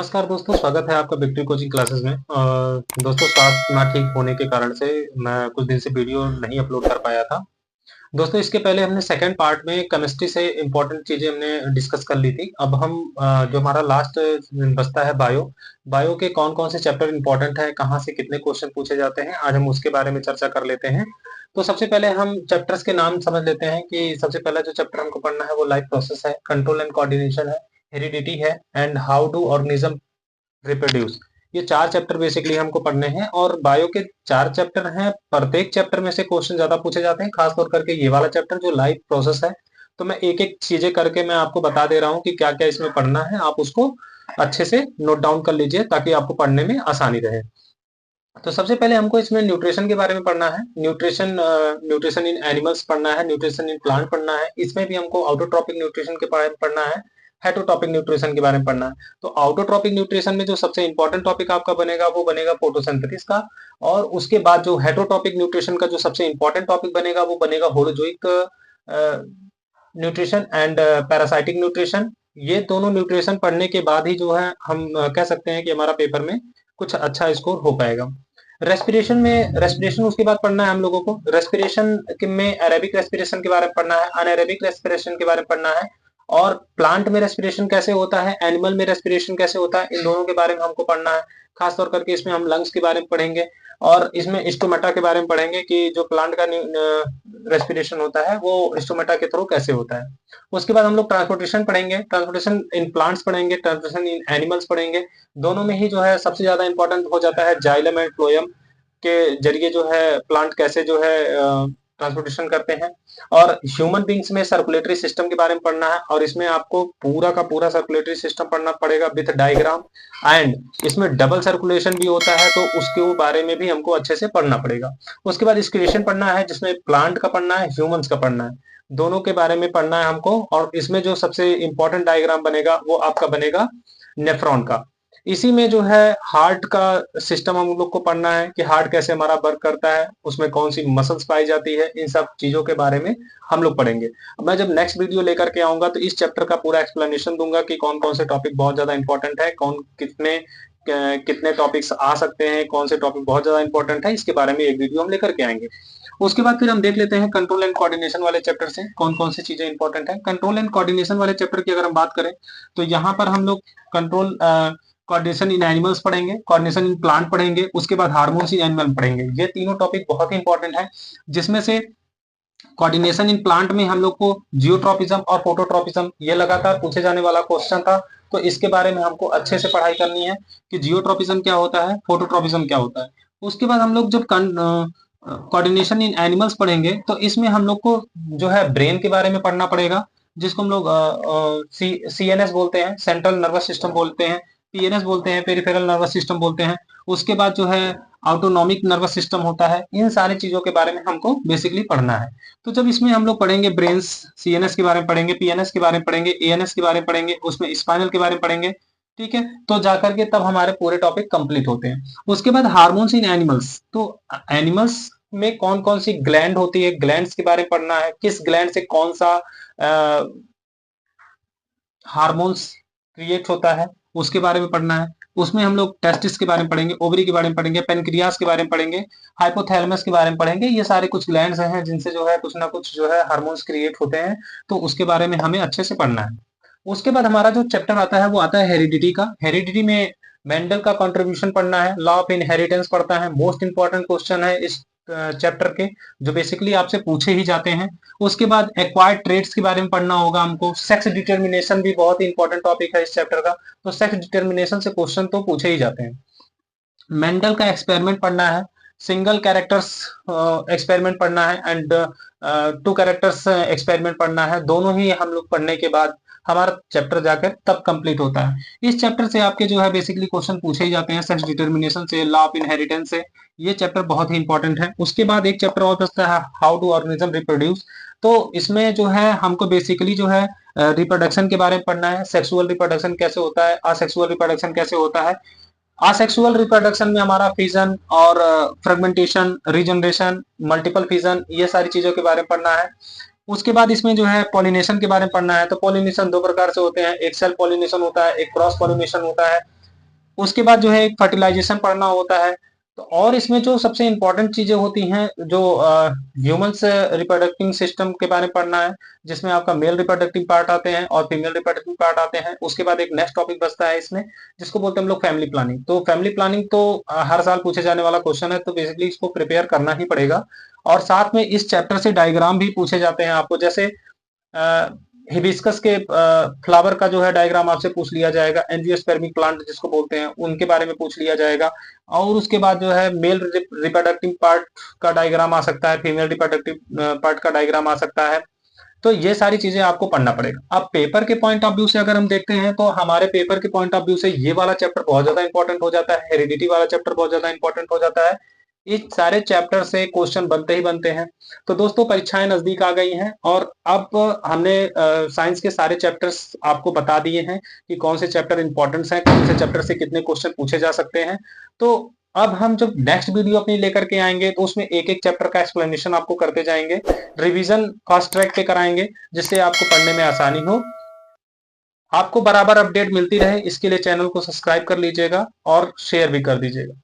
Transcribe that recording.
नमस्कार दोस्तों, स्वागत है आपका विक्ट्री कोचिंग क्लासेस में। दोस्तों, स्वास्थ्य ना ठीक होने के कारण से मैं कुछ दिन से वीडियो नहीं अपलोड कर पाया था। दोस्तों, इसके पहले हमने सेकंड पार्ट में केमिस्ट्री से इम्पोर्टेंट चीज़ें हमने डिस्कस कर ली थी। अब हम जो हमारा लास्ट बचता है बायो, बायो के कौन-कौन से चैप्टर इम्पोर्टेंट हैं, कहाँ से कितने क्वेश्चन पूछे जाते हैं, आज हम उसके बारे में चर्चा कर लेते हैं। तो सबसे पहले हम चैप्टर्स के नाम समझ लेते हैं कि सबसे पहला जो चैप्टर हमको पढ़ना है वो लाइफ प्रोसेस है, कंट्रोल एंड कोऑर्डिनेशन है, हेरिडिटी है and how do organism reproduce. ये 4 चैप्टर बेसिकली हमको पढ़ने हैं और बायो के 4 चैप्टर हैं। प्रत्येक चैप्टर में से क्वेश्चन ज़्यादा पूछे जाते हैं, खास तौर करके ये वाला चैप्टर जो लाइफ प्रोसेस है। तो मैं एक-एक चीज़ें करके मैं आपको बता दे रहा हूँ कि क्या-क्या इसमें पढ़ना है। आप उसको अच्छे से नोट डाउन कर लीजिए ताकि आपको पढ़ने में आसानी रहे। तो सबसे पहले हमको इसमें न्यूट्रिशन के बारे में पढ़ना है। न्यूट्रिशन इन एनिमल्स पढ़ना है, न्यूट्रिशन इन प्लांट पढ़ना है। इसमें भी हमको ऑटोट्रॉपिक न्यूट्रिशन के बारे में पढ़ना है, हेटेरोट्रॉपिक न्यूट्रिशन के बारे में पढ़ना है। तो ऑटोट्रॉपिक न्यूट्रिशन में जो सबसे इंपॉर्टेंट टॉपिक आपका बनेगा वो बनेगा फोटोसिंथेसिस का। और उसके बाद जो हेटेरोट्रॉपिक न्यूट्रिशन का जो सबसे इंपॉर्टेंट टॉपिक बनेगा वो बनेगा holozoic nutrition and parasitic nutrition. ये दोनों न्यूट्रिशन पढ़ने के बाद ही जो है हम कह सकते हैं कि हमारा पेपर में कुछ अच्छा स्कोर हो पाएगा। रेस्पिरेशन उसके बाद पढ़ना है हम लोगों को। रेस्पिरेशन में एरेबिक रेस्पिरेशन के बारे में पढ़ना है, अनएरेबिक रेस्पिरेशन के बारे में पढ़ना है और प्लांट में रेस्पिरेशन कैसे होता है, एनिमल में रेस्पिरेशन कैसे होता है, इन दोनों के बारे में हमको पढ़ना है। खास तौर करके इसमें हम लंग्स के बारे में पढ़ेंगे और इसमें स्टोमेटा के बारे में पढ़ेंगे कि जो प्लांट का रेस्पिरेशन होता है वो स्टोमेटा के थ्रू कैसे होता है। उसके बाद हम लोग ट्रांसपोर्टेशन पढ़ेंगे, ट्रांसपोर्टेशन इन प्लांट्स पढ़ेंगे, ट्रांसपोर्टेशन इन एनिमल्स पढ़ेंगे। दोनों में ही जो है सबसे ज्यादा इंपॉर्टेंट हो जाता है जाइलम एंड फ्लोएम के जरिए जो है प्लांट कैसे जो है ट्रांसपोर्टेशन करते हैं। और ह्यूमन बींग्स में सर्कुलेटरी सिस्टम के बारे में पढ़ना है और इसमें आपको पूरा का पूरा सर्कुलेटरी सिस्टम पढ़ना पड़ेगा विथ डायग्राम। एंड इसमें डबल सर्कुलेशन भी होता है तो उसके बारे में भी हमको अच्छे से पढ़ना पड़ेगा। उसके बाद एक्सक्रीशन पढ़ना है जिसमें प्लांट का पढ़ना है, ह्यूमंस का पढ़ना है, दोनों के बारे में पढ़ना है हमको। और इसमें जो सबसे इंपॉर्टेंट डायग्राम बनेगा वो आपका बनेगा नेफ्रॉन का। इसी में जो है हार्ट का सिस्टम हम लोग को पढ़ना है कि हार्ट कैसे हमारा वर्क करता है, उसमें कौन सी मसल्स पाई जाती है, इन सब चीजों के बारे में हम लोग पढ़ेंगे। मैं जब नेक्स्ट वीडियो लेकर के आऊंगा तो इस चैप्टर का पूरा एक्सप्लेनेशन दूंगा कि कौन कौन से टॉपिक बहुत ज्यादा इंपॉर्टेंट है, कौन कितने कितने टॉपिक्स आ सकते हैं, कौन से टॉपिक बहुत ज्यादा इंपॉर्टेंट है, इसके बारे में एक वीडियो हम लेकर के आएंगे। उसके बाद फिर हम देख लेते हैं कंट्रोल एंड कोऑर्डिनेशन वाले चैप्टर से कौन कौन सी चीजें इंपॉर्टेंट है। कंट्रोल एंड कोऑर्डिनेशन वाले चैप्टर की अगर हम बात करें तो यहाँ पर हम लोग कंट्रोल कोऑर्डिनेशन इन एनिमल्स पढ़ेंगे, कोऑर्डिनेशन इन प्लांट पढ़ेंगे, उसके बाद हार्मोन्स इन एनिमल पढ़ेंगे। ये तीनों टॉपिक बहुत ही इंपॉर्टेंट है, जिसमें से कोऑर्डिनेशन इन प्लांट में हम लोग को जियोट्रोपिज्म और फोटोट्रोपिज्म ये लगातार पूछे जाने वाला क्वेश्चन था। तो इसके बारे में हमको अच्छे से पढ़ाई करनी है कि जियोट्रोपिज्म क्या होता है, फोटोट्रोपिज्म क्या होता है। उसके बाद हम लोग जब कोऑर्डिनेशन इन एनिमल्स पढ़ेंगे तो इसमें हम लोग को जो है ब्रेन के बारे में पढ़ना पड़ेगा, जिसको हम लोग CNS बोलते हैं, सेंट्रल नर्वस सिस्टम बोलते हैं, PNS बोलते हैं, पेरिफेरल नर्वस सिस्टम बोलते हैं। उसके बाद जो है ऑटोनॉमिक नर्वस सिस्टम होता है। इन सारी चीजों के बारे में हमको बेसिकली पढ़ना है। तो जब इसमें हम लोग पढ़ेंगे ब्रेन्स, CNS के बारे में पढ़ेंगे, PNS के बारे में पढ़ेंगे, ANS के बारे में पढ़ेंगे, उसमें स्पाइनल के बारे में पढ़ेंगे, ठीक है। तो जाकर के तब हमारे पूरे टॉपिक कंप्लीट होते हैं। उसके बाद हार्मोन्स इन एनिमल्स, तो एनिमल्स में कौन कौन सी ग्लैंड होती है, ग्लैंड्स के बारे में पढ़ना है, किस ग्लैंड से कौन सा हार्मोन्स क्रिएट होता है उसके बारे में पढ़ना है। उसमें हम लोग टेस्टिस के बारे में पढ़ेंगे, ओवरी के बारे में पढ़ेंगे, पेनक्रियास के बारे में पढ़ेंगे, हाइपोथैलेमस के बारे में पढ़ेंगे। ये सारे कुछ ग्लैंड्स हैं जिनसे जो है कुछ ना कुछ जो है हार्मोन्स क्रिएट होते हैं, तो उसके बारे में हमें अच्छे से पढ़ना है। उसके बाद हमारा जो चैप्टर आता है वो आता है हेरिडिटी का। हेरिडिटी में मेंडल का कंट्रीब्यूशन पढ़ना है, लॉ ऑफ इनहेरिटेंस पढ़ता है। मोस्ट इंपॉर्टेंट क्वेश्चन है इस चैप्टर के, जो बेसिकली आपसे पूछे ही जाते हैं। उसके बाद एक्वायर्ड ट्रेड्स के बारे में पढ़ना होगा हमको। सेक्स डिटर्मिनेशन भी बहुत ही इंपॉर्टेंट टॉपिक है इस चैप्टर का, तो सेक्स डिटर्मिनेशन से क्वेश्चन तो पूछे ही जाते हैं। मेंडल का एक्सपेरिमेंट पढ़ना है, सिंगल कैरेक्टर्स एक्सपेरिमेंट पढ़ना है एंड टू कैरेक्टर्स एक्सपेरिमेंट पढ़ना है। दोनों ही हम लोग पढ़ने के बाद हमारा चैप्टर जाकर तब कंप्लीट होता है। इस चैप्टर से आपके जो है बेसिकली क्वेश्चन पूछे ही जाते हैं, सेक्स डिटर्मिनेशन से, लॉ ऑफ इनहेरिटेंस से। ये चैप्टर बहुत ही इंपॉर्टेंट है। उसके बाद एक चैप्टर और बचता है, हाउ डू ऑर्गेनिज्म रिप्रोड्यूस। तो इसमें जो है हमको बेसिकली जो है रिप्रोडक्शन के बारे में पढ़ना है, सेक्सुअल रिप्रोडक्शन कैसे होता है, असेक्सुअल रिप्रोडक्शन कैसे होता है। असेक्सुअल रिप्रोडक्शन में हमारा फिजन और फ्रेगमेंटेशन, रीजनरेशन, मल्टीपल फिजन, ये सारी चीजों के बारे में पढ़ना है। उसके बाद इसमें जो है पॉलिनेशन के बारे में पढ़ना है। तो पॉलिनेशन दो प्रकार से होते हैं, एक सेल्फ पॉलिनेशन होता है, एक क्रॉस पॉलिनेशन होता है। उसके बाद जो है एक फर्टिलाइजेशन पढ़ना होता है। तो और इसमें जो सबसे इम्पोर्टेंट चीजें होती हैं, जो ह्यूमंस रिप्रोडक्टिव सिस्टम के बारे में पढ़ना है, जिसमें आपका मेल रिप्रोडक्टिव पार्ट आते हैं और फीमेल रिप्रोडक्टिव पार्ट आते हैं। उसके बाद एक नेक्स्ट टॉपिक बचता है इसमें, जिसको बोलते हैं हम लोग फैमिली प्लानिंग। तो फैमिली प्लानिंग तो हर साल पूछे जाने वाला क्वेश्चन है, तो बेसिकली इसको प्रिपेयर करना ही पड़ेगा। और साथ में इस चैप्टर से डायग्राम भी पूछे जाते हैं आपको, जैसे हिबिस्कस के फ्लावर का जो है डायग्राम आपसे पूछ लिया जाएगा, एंजियोस्पर्मिक प्लांट जिसको बोलते हैं उनके बारे में पूछ लिया जाएगा। और उसके बाद जो है मेल रिप्रोडक्टिव पार्ट का डायग्राम आ सकता है, फीमेल रिप्रोडक्टिव पार्ट का डायग्राम आ सकता है। तो ये सारी चीजें आपको पढ़ना पड़ेगा। अब पेपर के पॉइंट ऑफ व्यू से अगर हम देखते हैं, तो हमारे पेपर के पॉइंट ऑफ व्यू से ये वाला चैप्टर बहुत ज्यादा इंपॉर्टेंट हो जाता है, हेरिडिटी वाला चैप्टर बहुत ज्यादा इंपॉर्टेंट हो जाता है। इस सारे चैप्टर से क्वेश्चन बनते ही बनते हैं। तो दोस्तों परीक्षाएं नजदीक आ गई हैं, और अब हमने साइंस के सारे चैप्टर्स आपको बता दिए हैं कि कौन से चैप्टर इंपॉर्टेंट हैं, कौन से चैप्टर से कितने क्वेश्चन पूछे जा सकते हैं। तो अब हम जब नेक्स्ट वीडियो अपनी लेकर के आएंगे, तो उसमें एक एक चैप्टर का एक्सप्लेनेशन आपको करते जाएंगे, रिवीजन फास्ट ट्रैक पे कराएंगे, जिससे आपको पढ़ने में आसानी हो। आपको बराबर अपडेट मिलती रहे, इसके लिए चैनल को सब्सक्राइब कर लीजिएगा और शेयर भी कर दीजिएगा।